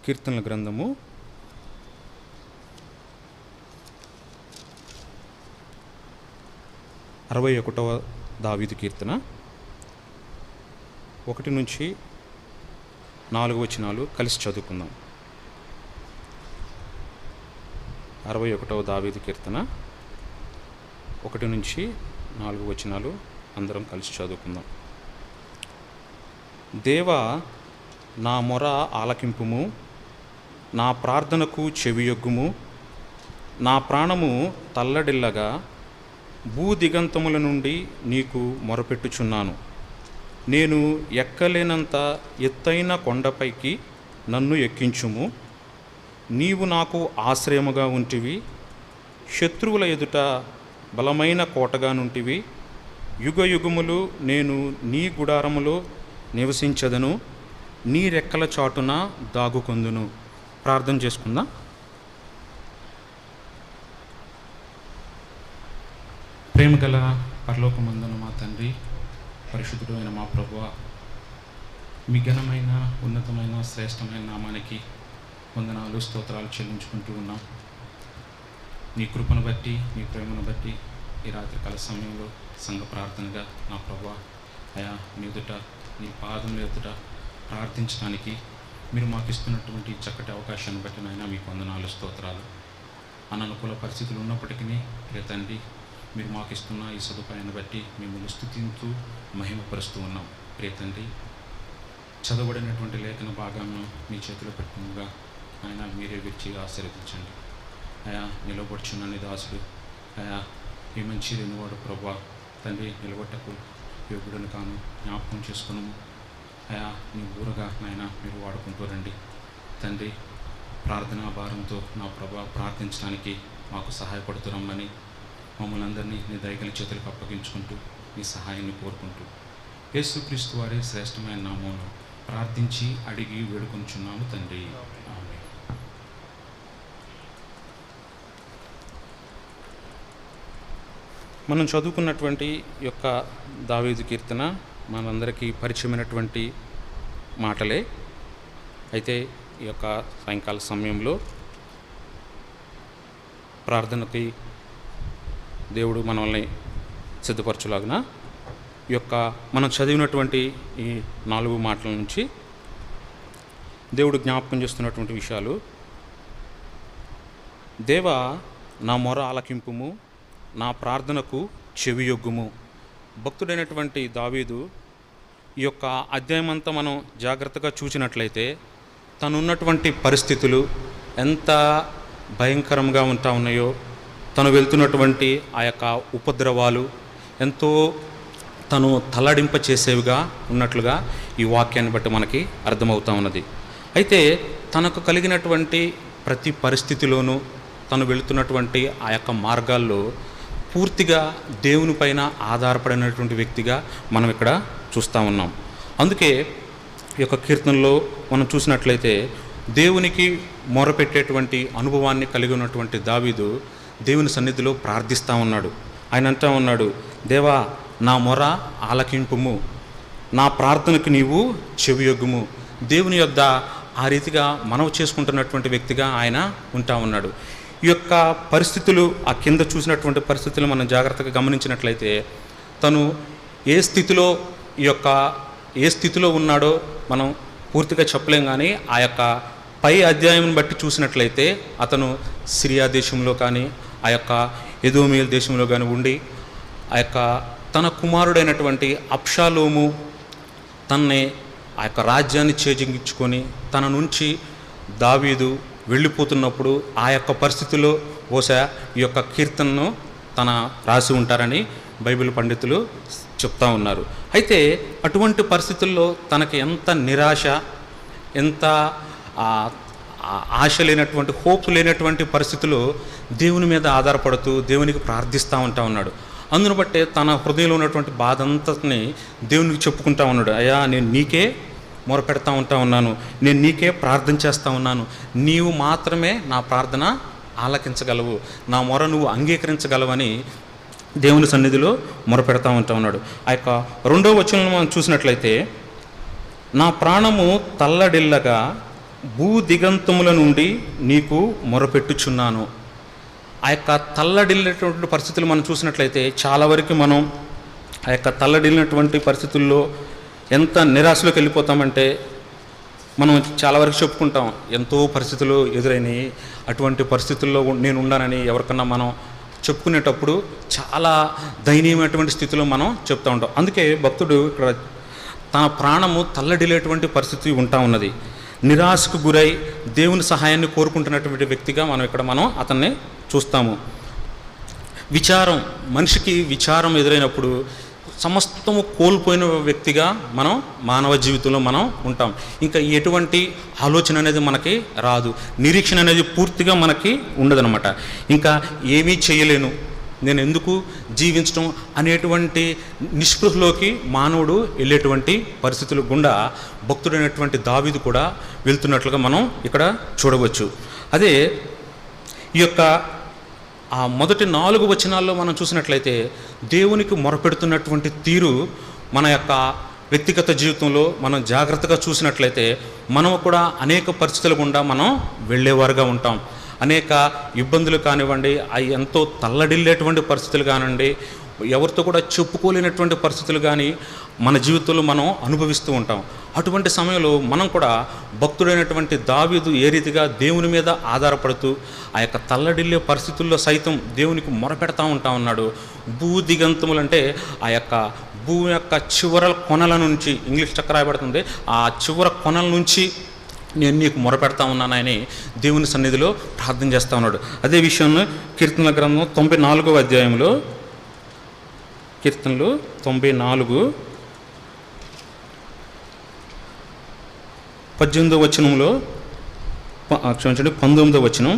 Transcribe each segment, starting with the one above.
కీర్తనల గ్రంథము 61వ దావీదు కీర్తన 1 నుంచి 4 వచనాలు కలిసి చదువుకుందాం. 61వ దావీదు కీర్తన 1 నుంచి 4 వచనాలు అందరం కలిసి చదువుకుందాం. దేవా, నా మొర ఆలకింపుము, నా ప్రార్థనకు చెవియొగ్గుము. నా ప్రాణము తల్లడిల్లగా భూదిగంతముల నుండి నీకు మొరపెట్టుచున్నాను. నేను ఎక్కలేనంత ఎత్తైన కొండపైకి నన్ను ఎక్కించుము. నీవు నాకు ఆశ్రయముగా ఉంటివి, శత్రువుల ఎదుట బలమైన కోటగా నుంటివి. యుగయుగములు నేను నీ గుడారములో నివసించదను, నీ రెక్కల చాటున దాగుకొందును. ప్రార్థన చేసుకుందాం. ప్రేమగల పరలోకమందున మా తండ్రి, పరిశుద్ధుడు అయిన మా ప్రభువా, మీ ఘనమైన ఉన్నతమైన శ్రేష్టమైన నామానికి వందనాలు స్తోత్రాలు చెల్లించుకుంటూ ఉన్నాం. నీ కృపను బట్టి, నీ ప్రేమను బట్టి ఈ రాత్రికాల సమయంలో సంఘ ప్రార్థనగా నా ప్రభువా అయా నీ ఎదుట, నీ పాదముల ఎదుట ప్రార్థించడానికి మీరు మాకు ఇస్తున్నటువంటి చక్కటి అవకాశాన్ని బట్టి నాయన మీకు వందనాలు స్తోత్రాలు. అననుకూల పరిస్థితులు ఉన్నప్పటికీ ప్రియ తండ్రి, మీరు మాకు ఇస్తున్న ఈ సదుపాయాన్ని బట్టి మిమ్మల్ని స్తుతింతూ మహిమపరుస్తూ ఉన్నాం. ప్రియ తండ్రి, చదవబడినటువంటి లేఖన భాగాలను మీ చేతిలో పెట్టుకుగా ఆయన మీరే విరిచి ఆశీర్వదించండి. అయా నిలబడుచున్న నీ దాసుడు, అయా ఈ మంచి రెనువాడు ప్రభా తండ్రి, నిలబట్టకు యోగుడును కాను, జ్ఞాపకం చేసుకున్నాము. అయా నీ ఊరుగా నాయన మీరు వాడుకుంటూ రండి తండ్రి. ప్రార్థనా భారంతో నా ప్రభా ప్రార్థించడానికి మాకు సహాయపడుతున్నామని మమ్మల్ని అందరినీ నీ దయగల చేతులకు అప్పగించుకుంటూ నీ సహాయాన్ని కోరుకుంటూ యేసుక్రీస్తు వారి శ్రేష్టమైన నామములో ప్రార్థించి అడిగి వేడుకొంచున్నాము తండ్రి. ఆమేన్. మనం చదువుకున్నటువంటి యొక్క దావీదు కీర్తన మనందరికీ పరిచయమైనటువంటి మాటలే. అయితే ఈ యొక్క సాయంకాల సమయంలో ప్రార్థనకి దేవుడు మనల్ని సిద్ధపరచులాగున ఈ యొక్క మనం చదివినటువంటి ఈ 4 మాటల నుంచి దేవుడు జ్ఞాపకం చేస్తున్నటువంటి విషయాలు. దేవా, నా మొర ఆలకింపుము, నా ప్రార్థనకు చెవియొగ్గుము. భక్తుడైనటువంటి దావీదు ఈ యొక్క అధ్యాయం అంతా మనం జాగ్రత్తగా చూసినట్లయితే తనున్నటువంటి పరిస్థితులు ఎంత భయంకరంగా ఉంటా ఉన్నాయో, తను వెళ్తున్నటువంటి ఆ యొక్క ఉపద్రవాలు ఎంతో తను తల్లడింప చేసేవిగా ఉన్నట్లుగా ఈ వాక్యాన్ని బట్టి మనకి అర్థమవుతూ ఉన్నది. అయితే తనకు కలిగినటువంటి ప్రతి పరిస్థితిలోనూ తను వెళుతున్నటువంటి ఆ యొక్క మార్గాల్లో పూర్తిగా దేవుని పైన ఆధారపడినటువంటి వ్యక్తిగా మనం ఇక్కడ చూస్తూ ఉన్నాం. అందుకే ఈ యొక్క కీర్తనలో మనం చూసినట్లయితే దేవునికి మొరపెట్టేటువంటి అనుభవాన్ని కలిగి ఉన్నటువంటి దావీదు దేవుని సన్నిధిలో ప్రార్థిస్తూ ఉన్నాడు. ఆయన అంటూ ఉన్నాడు, దేవా, నా మొర ఆలకింపుము, నా ప్రార్థనకు నీవు చెవియొగ్గుము. దేవుని యొద్ద ఆ రీతిగా మనవి చేసుకుంటున్నటువంటి వ్యక్తిగా ఆయన ఉంటా ఉన్నాడు. ఈ యొక్క పరిస్థితులు, ఆ కింద చూసినటువంటి పరిస్థితులు మనం జాగ్రత్తగా గమనించినట్లయితే తను ఏ స్థితిలో ఉన్నాడో మనం పూర్తిగా చెప్పలేం. కానీ ఆ యొక్క పై అధ్యాయం బట్టి చూసినట్లయితే అతను సిరియా దేశంలో కానీ ఆ యొక్క ఎదోమియల్ దేశంలో కానీ ఉండి ఆ యొక్క తన కుమారుడైనటువంటి అబ్షాలోము తన్నే ఆ యొక్క రాజ్యాన్ని చేజించుకొని తన నుంచి దావీదు వెళ్ళిపోతున్నప్పుడు ఆ యొక్క పరిస్థితుల్లో బహుశా ఈ యొక్క కీర్తనను తన రాసి ఉంటారని బైబిల్ పండితులు చెప్తా ఉన్నారు. అయితే అటువంటి పరిస్థితుల్లో తనకి ఎంత నిరాశ, ఎంత ఆశ లేనటువంటి, హోప్ లేనటువంటి పరిస్థితుల్లో దేవుని మీద ఆధారపడుతూ దేవునికి ప్రార్థిస్తూ ఉంటా ఉన్నాడు. అందును బట్టే తన హృదయంలో ఉన్నటువంటి బాధ అంతటిని దేవునికి చెప్పుకుంటా ఉన్నాడు. అయ్యా, నేను నీకే మొరపెడతా ఉంటా ఉన్నాను, నేను నీకే ప్రార్థన చేస్తూ ఉన్నాను, నీవు మాత్రమే నా ప్రార్థన ఆలకించగలవు, నా మొర నువ్వు అంగీకరించగలవని దేవుని సన్నిధిలో మొరపెడతా ఉంటా ఉన్నాడు. ఆ యొక్క 2వ వచనంలో మనం చూసినట్లయితే నా ప్రాణము తల్లడిల్లగా భూ దిగంతముల నుండి నీకు మొరపెట్టుచున్నాను. ఆ యొక్క తల్లడిల్లినటువంటి పరిస్థితులు మనం చూసినట్లయితే చాలా వరకు మనం ఆ యొక్క తల్లడిల్లినటువంటి పరిస్థితుల్లో ఎంత నిరాశలోకి వెళ్ళిపోతామంటే, మనం చాలా వరకు చెప్పుకుంటాం ఎంతో పరిస్థితులు ఎదురైనాయి, అటువంటి పరిస్థితుల్లో నేను ఉన్నానని ఎవరికన్నా మనం చెప్పుకునేటప్పుడు చాలా దయనీయమైనటువంటి స్థితిలో మనం చెప్తూ ఉంటాం. అందుకే భక్తుడు ఇక్కడ తన ప్రాణము తల్లడిల్లేటువంటి పరిస్థితి ఉంటా ఉన్నది. నిరాశకు గురై దేవుని సహాయాన్ని కోరుకుంటున్నటువంటి వ్యక్తిగా మనం అతన్ని చూస్తాము. విచారం, మనిషికి విచారం ఎదురైనప్పుడు సమస్తము కోల్పోయిన వ్యక్తిగా మనం మానవ జీవితంలో మనం ఉంటాం. ఇంకా ఎటువంటి ఆలోచన అనేది మనకి రాదు, నిరీక్షణ అనేది పూర్తిగా మనకి ఉండదనమాట. ఇంకా ఏమీ చేయలేను, నేను ఎందుకు జీవించడం అనేటువంటి నిస్పృహలోకి మానవుడు వెళ్ళేటువంటి పరిస్థితుల గుండా భక్తుడైనటువంటి దావీదు కూడా వెళ్తున్నట్లుగా మనం ఇక్కడ చూడవచ్చు. అదే ఈ యొక్క ఆ మొదటి 4 వచనాల్లో మనం చూసినట్లయితే దేవునికి మొరపెడుతున్నటువంటి తీరు మన యొక్క వ్యక్తిగత జీవితంలో మనం జాగ్రత్తగా చూసినట్లయితే మనం కూడా అనేక పరిస్థితుల గుండా మనం వెళ్ళేవారుగా ఉంటాం. అనేక ఇబ్బందులు కానివ్వండి, అవి ఎంతో తల్లడిల్లేటువంటి పరిస్థితులు కానివ్వండి, ఎవరితో కూడా చెప్పుకోలేనటువంటి పరిస్థితులు కానీ మన జీవితంలో మనం అనుభవిస్తూ ఉంటాం. అటువంటి సమయంలో మనం కూడా భక్తుడైనటువంటి దావీదు ఏ రీతిగా దేవుని మీద ఆధారపడుతూ ఆ యొక్క తల్లడిల్లే పరిస్థితుల్లో సైతం దేవునికి మొరపెడతా ఉంటా ఉన్నాడు. భూ దిగంతములంటే ఆ యొక్క భూమి యొక్క చివర కొనల నుంచి, ఇంగ్లీష్ చక్ర రాయబడుతుంది, ఆ చివర కొనల నుంచి నేను నీకు మొరపెడతా ఉన్నానని దేవుని సన్నిధిలో ప్రార్థన చేస్తూ ఉన్నాడు. అదే విషయంలో కీర్తనల గ్రంథం 94వ అధ్యాయంలో, కీర్తనలు 94 18వ వచనంలో, క్షమించండి 19వ వచనం,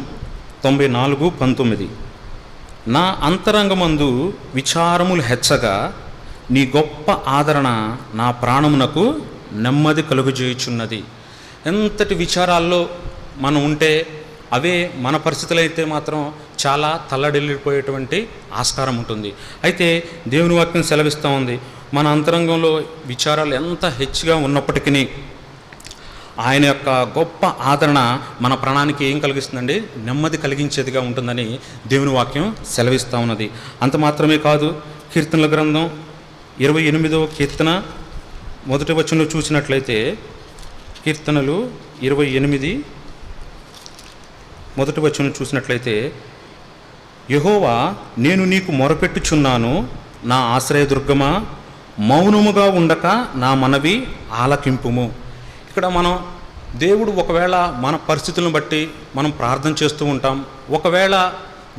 94, 19. నా అంతరంగమందు విచారములు హెచ్చగా నీ గొప్ప ఆదరణ నా ప్రాణమునకు నెమ్మది కలుగజేయుచున్నది. ఎంతటి విచారాల్లో మనం ఉంటే అవే మన పరిస్థితులు అయితే మాత్రం చాలా తల్లడిల్లిపోయేటువంటి ఆస్కారం ఉంటుంది. అయితే దేవుని వాక్యం సెలవిస్తూ ఉంది, మన అంతరంగంలో విచారాలు ఎంత హెచ్చుగా ఉన్నప్పటికీ ఆయన యొక్క గొప్ప ఆదరణ మన ప్రాణానికి ఏం కలిగిస్తుందండి? నెమ్మది కలిగించేదిగా ఉంటుందని దేవుని వాక్యం సెలవిస్తూ ఉన్నది. అంత మాత్రమే కాదు, కీర్తనల గ్రంథం 28వ కీర్తన 1వ వచనంలో చూసినట్లయితే, కీర్తనలు 28 1వ వచనం చూసినట్లయితే, యెహోవా నేను నీకు మొరపెట్టుచున్నాను, నా ఆశ్రయదుర్గమా, మౌనముగా ఉండక నా మనవి ఆలకింపుము. ఇక్కడ మనం దేవుడు ఒకవేళ మన పరిస్థితులను బట్టి మనం ప్రార్థన చేస్తూ ఉంటాం. ఒకవేళ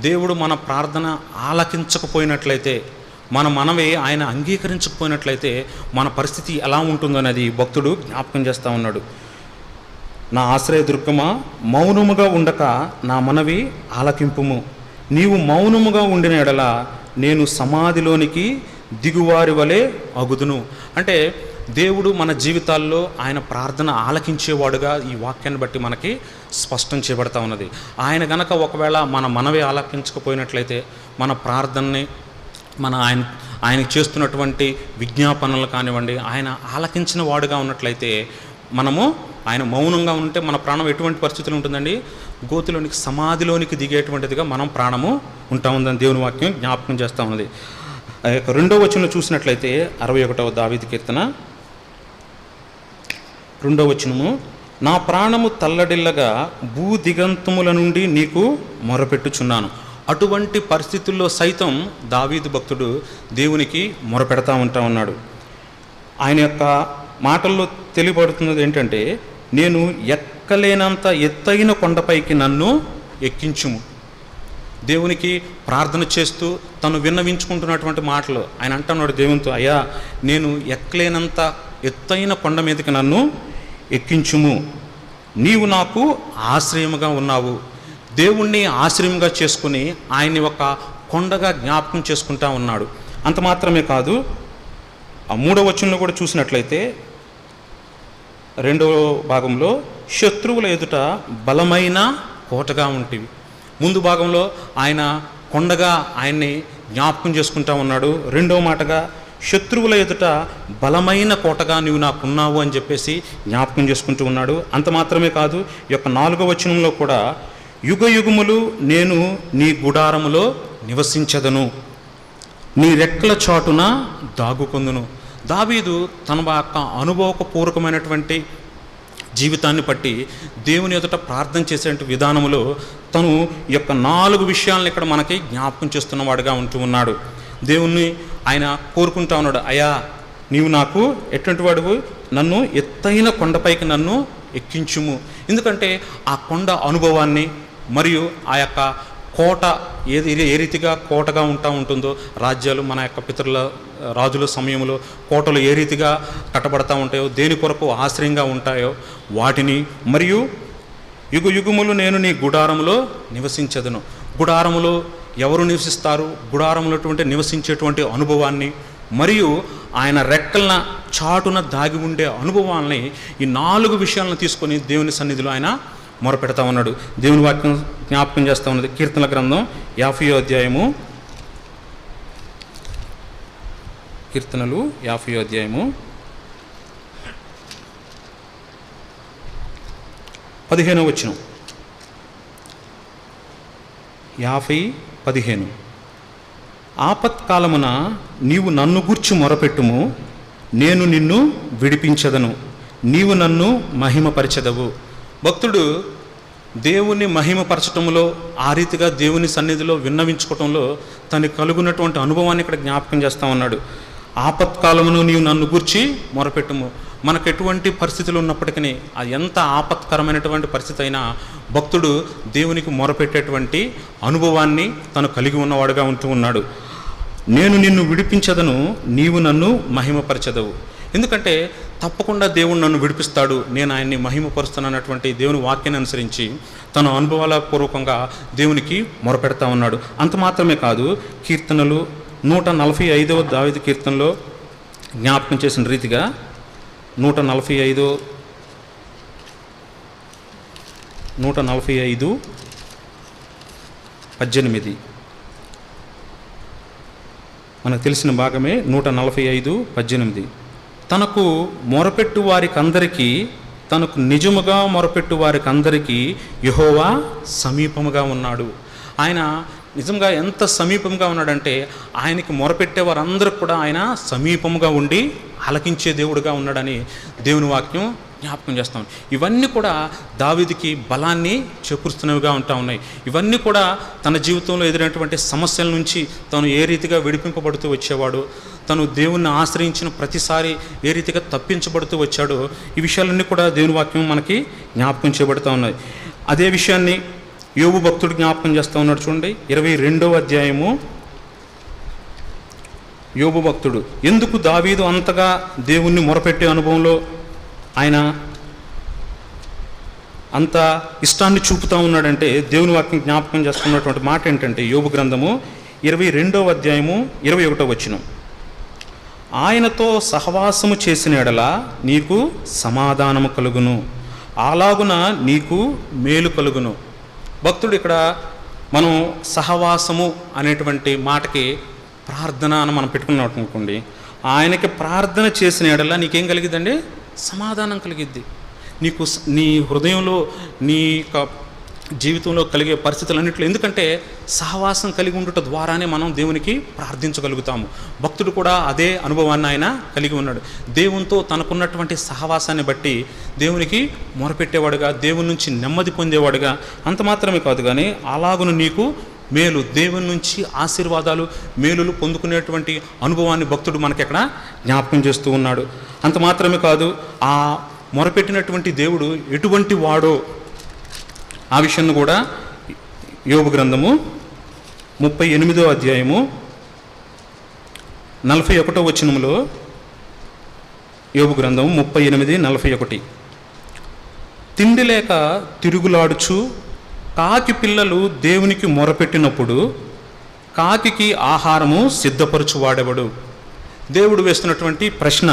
దేవుడు మన ప్రార్థన ఆలకించకపోయినట్లయితే, మన మనవి ఆయన అంగీకరించకపోయినట్లయితే మన పరిస్థితి ఎలా ఉంటుందనేది భక్తుడు జ్ఞాపకం చేస్తూ ఉన్నాడు. నా ఆశ్రయదుర్గమా, మౌనముగా ఉండక నా మనవి ఆలకింపుము. నీవు మౌనముగా ఉండిన ఎడల నేను సమాధిలోనికి దిగువారి వలె అగుదును. అంటే దేవుడు మన జీవితాల్లో ఆయన ప్రార్థన ఆలకించేవాడుగా ఈ వాక్యాన్ని బట్టి మనకి స్పష్టం చేయబడతా ఉన్నది. ఆయన గనక ఒకవేళ మన మనవి ఆలకించకపోయినట్లయితే, మన ప్రార్థనని ఆయనకు చేస్తున్నటువంటి విజ్ఞాపనలు కానివ్వండి, ఆయన ఆలకించిన వాడుగా ఉన్నట్లయితే, మనము ఆయన మౌనంగా ఉంటే మన ప్రాణం ఎటువంటి పరిస్థితులు ఉంటుందండి? గోతిలోనికి, సమాధిలోనికి దిగేటువంటిదిగా మనం ప్రాణము ఉంటా ఉందని దేవుని వాక్యం జ్ఞాపకం చేస్తూ ఉన్నది. 2వ వచనంలో చూసినట్లయితే 61వ దావీదు కీర్తన 2వ వచనము, నా ప్రాణము తల్లడిల్లగా భూ దిగంతముల నుండి నీకు మొరపెట్టుచున్నాను. అటువంటి పరిస్థితుల్లో సైతం దావీదు భక్తుడు దేవునికి మొరపెడతా ఉంటా ఉన్నాడు. ఆయన యొక్క మాటల్లో తెలియబడుతున్నది ఏంటంటే, నేను ఎక్కలేనంత ఎత్తైన కొండపైకి నన్ను ఎక్కించుము. దేవునికి ప్రార్థన చేస్తూ తను విన్నవించుకుంటున్నటువంటి మాటలు ఆయన అంటున్నాడు దేవునితో, అయ్యా నేను ఎక్కలేనంత ఎత్తైన కొండ మీదకి నన్ను ఎక్కించుము, నీవు నాకు ఆశ్రయముగా ఉన్నావు. దేవుణ్ణి ఆశ్రయంగా చేసుకుని ఆయన్ని ఒక కొండగా జ్ఞాపకం చేసుకుంటా ఉన్నాడు. అంత మాత్రమే కాదు, ఆ 3వ వచనంలో కూడా చూసినట్లయితే 2వ భాగంలో, శత్రువుల ఎదుట బలమైన కోటగా ఉంటివి. ముందు భాగంలో ఆయన కొండగా ఆయన్ని జ్ఞాపకం చేసుకుంటా ఉన్నాడు. 2వ మాటగా శత్రువుల ఎదుట బలమైన కోటగా నీవు నాకున్నావు అని చెప్పేసి జ్ఞాపకం చేసుకుంటూ ఉన్నాడు. అంత మాత్రమే కాదు, ఈ యొక్క 4వ వచనంలో కూడా యుగయుగములు నేను నీ గుడారములో నివసించదను, నీ రెక్కల చాటున దాగుకొందును. దావీదు తన యొక్క అనుభవపూర్వకమైనటువంటి జీవితాన్ని బట్టి దేవుని ఎదుట ప్రార్థన చేసే విధానంలో తను ఈ యొక్క 4 విషయాలను ఇక్కడ మనకి జ్ఞాపకం చేస్తున్నవాడుగా ఉంటూ ఉన్నాడు. దేవుణ్ణి ఆయన కోరుకుంటా ఉన్నాడు, అయ్యా నీవు నాకు ఎటువంటి వాడువు, నన్ను ఎత్తైన కొండపైకి నన్ను ఎక్కించుము. ఎందుకంటే ఆ కొండ అనుభవాన్ని మరియు ఆ యొక్క కోట ఏ రీతిగా కోటగా ఉంటుందో, రాజ్యాలు మన యొక్క పితరుల రాజుల సమయంలో కోటలు ఏ రీతిగా కట్టబడతా ఉంటాయో, దేని కొరకు ఆశ్రయంగా ఉంటాయో వాటిని, మరియు యుగయుగములు నేను నీ గుడారములో నివసించదును. గుడారములో ఎవరు నివసిస్తారు, గుడారములో నివసించేటువంటి అనుభవాన్ని మరియు ఆయన రెక్కల చాటున దాగి ఉండే అనుభవాల్ని, ఈ 4 విషయాలను తీసుకొని దేవుని సన్నిధిలో ఆయన మొరపెడతా ఉన్నాడు. దేవుని వాక్యం జ్ఞాపకం చేస్తూ ఉన్నది. కీర్తనల గ్రంథం 50వ అధ్యాయము, కీర్తనలు 50వ అధ్యాయము 15వ వచనం. 50:15 ఆపత్కాలమున నీవు నన్ను గూర్చి మొరపెట్టుము, నేను నిన్ను విడిపించదను, నీవు నన్ను మహిమపరచెదవు. భక్తుడు దేవుని మహిమపరచటంలో, ఆ రీతిగా దేవుని సన్నిధిలో విన్నవించుకోవటంలో తనకు కలుగున్నటువంటి అనుభవాన్ని ఇక్కడ జ్ఞాపకం చేస్తూ ఉన్నాడు. ఆపత్కాలమును నీవు నన్ను గూర్చి మొరపెట్టుము. మనకు ఎటువంటి పరిస్థితులు ఉన్నప్పటికీ, అది ఎంత ఆపత్కరమైనటువంటి పరిస్థితి అయినా భక్తుడు దేవునికి మొరపెట్టేటువంటి అనుభవాన్ని తను కలిగి ఉన్నవాడుగా ఉంటూ ఉన్నాడు. నేను నిన్ను విడిపించదను, నీవు నన్ను మహిమపరచదవు. ఎందుకంటే తప్పకుండా దేవుడు నన్ను విడిపిస్తాడు, నేను ఆయన్ని మహిమపరుస్తానన్నటువంటి దేవుని వాక్యాన్ని అనుసరించి తన అనుభవాల పూర్వకంగా దేవునికి మొరపెడతా ఉన్నాడు. అంత మాత్రమే కాదు, కీర్తనలు 145వ దావీదు కీర్తనలో జ్ఞాపకం చేసిన రీతిగా 145:18 మనకు తెలిసిన భాగమే. 145:18 తనకు మొరపెట్టు వారికందరికీ, తనకు నిజముగా మొరపెట్టు వారికందరికీ యెహోవా సమీపముగా ఉన్నాడు. ఆయన నిజంగా ఎంత సమీపంగా ఉన్నాడంటే, ఆయనకి మొరపెట్టే వారందరూ కూడా ఆయన సమీపముగా ఉండి ఆలకించే దేవుడుగా ఉన్నాడని దేవుని వాక్యం జ్ఞాపకం చేస్తాం. ఇవన్నీ కూడా దావీదుకి బలాన్ని చేకూరుస్తున్నవిగా ఉంటా ఉన్నాయి. ఇవన్నీ కూడా తన జీవితంలో ఎదురైనటువంటి సమస్యల నుంచి తను ఏ రీతిగా విడిపింపబడుతూ వచ్చేవాడు, తను దేవుణ్ణి ఆశ్రయించిన ప్రతిసారి ఏ రీతిగా తప్పించబడుతూ వచ్చాడో, ఈ విషయాలన్నీ కూడా దేవుని వాక్యం మనకి జ్ఞాపకం చేయబడుతూ ఉన్నాయి. అదే విషయాన్ని యోబు భక్తుడు జ్ఞాపకం చేస్తూ ఉన్నాడు. చూడండి, 22వ అధ్యాయము. యోబు భక్తుడు ఎందుకు దావీదు అంతగా దేవుణ్ణి మొరపెట్టే అనుభవంలో ఆయన అంత ఇష్టాన్ని చూపుతూ ఉన్నాడంటే, దేవుని వాక్యం జ్ఞాపకం చేస్తున్నటువంటి మాట ఏంటంటే, యోబు గ్రంథము 22వ అధ్యాయము 21వ వచనం. ఆయనతో సహవాసము చేసిన ఎడల నీకు సమాధానము కలుగును, అలాగున నీకు మేలు కలుగును. భక్తుడు ఇక్కడ మనం సహవాసము అనేటువంటి మాటకి ప్రార్థన అని మనం పెట్టుకున్నాం అనుకోండి, ఆయనకి ప్రార్థన చేసిన ఎడల నీకేం కలిగిద్దండి? సమాధానం కలిగిద్ది. నీకు నీ హృదయంలో, నీ యొక్క జీవితంలో కలిగే పరిస్థితులన్నింటిలో, ఎందుకంటే సహవాసం కలిగి ఉండట ద్వారానే మనం దేవునికి ప్రార్థించగలుగుతాము. భక్తుడు కూడా అదే అనుభవాన్ని ఆయన కలిగి ఉన్నాడు. దేవునితో తనకున్నటువంటి సహవాసాన్ని బట్టి దేవునికి మొరపెట్టేవాడుగా, దేవుని నుంచి నెమ్మది పొందేవాడుగా. అంత మాత్రమే కాదు కానీ, అలాగున నీకు మేలు, దేవుని నుంచి ఆశీర్వాదాలు, మేలులు పొందుకునేటువంటి అనుభవాన్ని భక్తుడు మనకి ఎక్కడ జ్ఞాపకం చేస్తూ ఉన్నాడు. అంత మాత్రమే కాదు, ఆ మొరపెట్టినటువంటి దేవుడు ఎటువంటి వాడో ఆ విషయాన్ని కూడా యోబు గ్రంథము 38వ అధ్యాయము 41వ వచనంలో, యోబు గ్రంథము 38:41 తిండి లేక తిరుగులాడుచు కాకి పిల్లలు దేవునికి మొరపెట్టినప్పుడు కాకికి ఆహారము సిద్ధపరచువాడెవడు? దేవుడు వేస్తున్నటువంటి ప్రశ్న.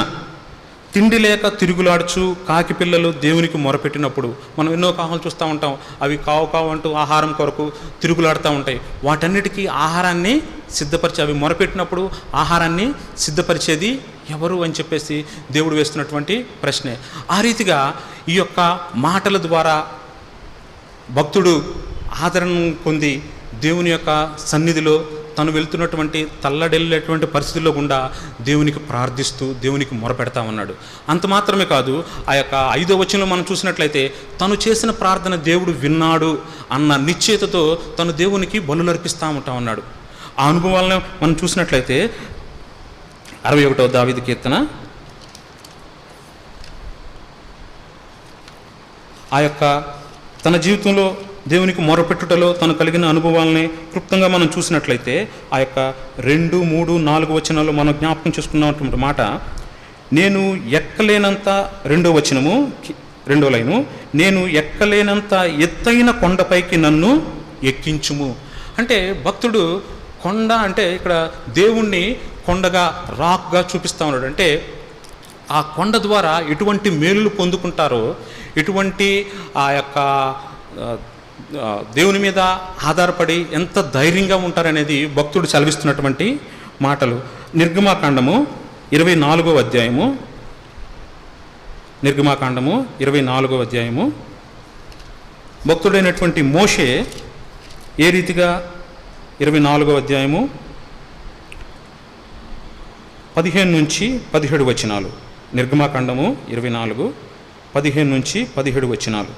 తిండి లేక తిరుగులాడుచు కాకి పిల్లలు దేవునికి మొరపెట్టినప్పుడు, మనం ఎన్నో కాకులు చూస్తూ ఉంటాం, అవి కావు కావు అంటూ ఆహారం కొరకు తిరుగులాడుతూ ఉంటాయి. వాటన్నిటికీ ఆహారాన్ని సిద్ధపరిచి అవి మొరపెట్టినప్పుడు ఆహారాన్ని సిద్ధపరిచేది ఎవరు అని చెప్పేసి దేవుడు వేస్తున్నటువంటి ప్రశ్నే. ఆ రీతిగా ఈ యొక్క మాటల ద్వారా భక్తుడు ఆదరణ పొంది దేవుని యొక్క సన్నిధిలో తను వెళ్తున్నటువంటి తల్లడెళ్ళేటువంటి పరిస్థితుల్లో గుండా దేవునికి ప్రార్థిస్తూ దేవునికి మొరపెడతా ఉన్నాడు. అంత మాత్రమే కాదు, ఆ యొక్క 5వ వచనంలో మనం చూసినట్లయితే తను చేసిన ప్రార్థన దేవుడు విన్నాడు అన్న నిశ్చయతతో తను దేవునికి బలులు అర్పిస్తూ ఉంటా ఉన్నాడు. ఆ అనుభవాలను మనం చూసినట్లయితే 61వ దావీదు కీర్తన ఆ యొక్క తన జీవితంలో దేవునికి మొరపెట్టుటలో తను కలిగిన అనుభవాలని క్లుప్తంగా మనం చూసినట్లయితే ఆ యొక్క 2, 3, 4 వచనాలు మనం జ్ఞాపకం చేసుకున్నటువంటి మాట, నేను ఎక్కలేనంత 2వ వచనము 2వ లైను, నేను ఎక్కలేనంత ఎత్తైన కొండపైకి నన్ను ఎక్కించుము. అంటే భక్తుడు కొండ అంటే ఇక్కడ దేవుణ్ణి కొండగా రాక్గా చూపిస్తూ ఉన్నాడు. అంటే ఆ కొండ ద్వారా ఎటువంటి మేలులు పొందుకుంటారో, ఎటువంటి ఆ యొక్క దేవుని మీద ఆధారపడి ఎంత ధైర్యంగా ఉంటారనేది భక్తుడు చదివిస్తున్నటువంటి మాటలు. నిర్గమాకాండము 24వ అధ్యాయము, నిర్గమాకాండము 24వ అధ్యాయము, భక్తుడైనటువంటి మోషే ఏ రీతిగా 24వ అధ్యాయము 15 నుంచి 17 వచనాలు. నిర్గమాకాండము 24, 15 నుంచి 17 వచనాలు.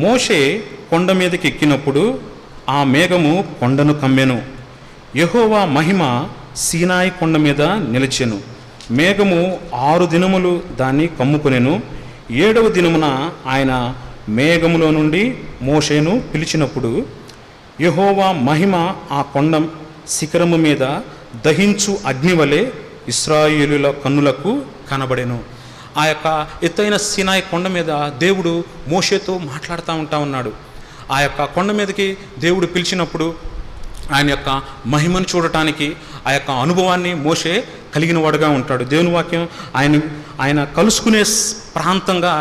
మోషే కొండ మీదకి ఎక్కినప్పుడు ఆ మేఘము కొండను కమ్మెను. యెహోవా మహిమ సీనాయి కొండ మీద నిలిచెను. మేఘము 6 దినములు దాన్ని కమ్ముకొనెను. 7వ దినమున ఆయన మేఘములో నుండి మోషేను పిలిచినప్పుడు యెహోవా మహిమ ఆ కొండ శిఖరము మీద దహించు అగ్నివలె ఇశ్రాయేలుల కన్నులకు కనబడెను. ఆ యొక్క ఎత్తైన సీనాయి కొండ మీద దేవుడు మోషేతో మాట్లాడుతూ ఉంటా ఉన్నాడు. ఆ యొక్క కొండ మీదకి దేవుడు పిలిచినప్పుడు ఆయన యొక్క మహిమను చూడటానికి ఆ యొక్క అనుభవాన్ని మోషే కలిగిన వాడుగా ఉంటాడు. దేవుని వాక్యం ఆయన కలుసుకునే ప్రాంతంగా,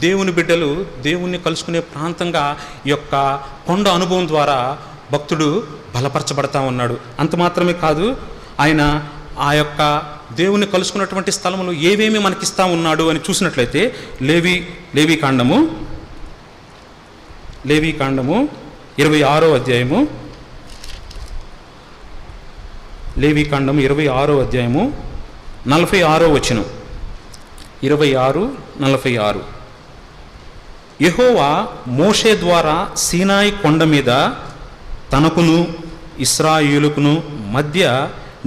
దేవుని బిడ్డలు దేవుణ్ణి కలుసుకునే ప్రాంతంగా ఈ యొక్క కొండ అనుభవం ద్వారా భక్తుడు బలపరచబడతా ఉన్నాడు. అంత మాత్రమే కాదు, ఆయన ఆ యొక్క దేవుని కలుసుకున్నటువంటి స్థలములు ఏవేమి మనకిస్తా ఉన్నాడు అని చూసినట్లయితే లేవీకాండము 26వ అధ్యాయము, లేవీకాండము 26వ అధ్యాయము 46వ వచనం, 26:46. యెహోవా మోషే ద్వారా సీనాయి కొండ మీద తనకును ఇశ్రాయేలుకును మధ్య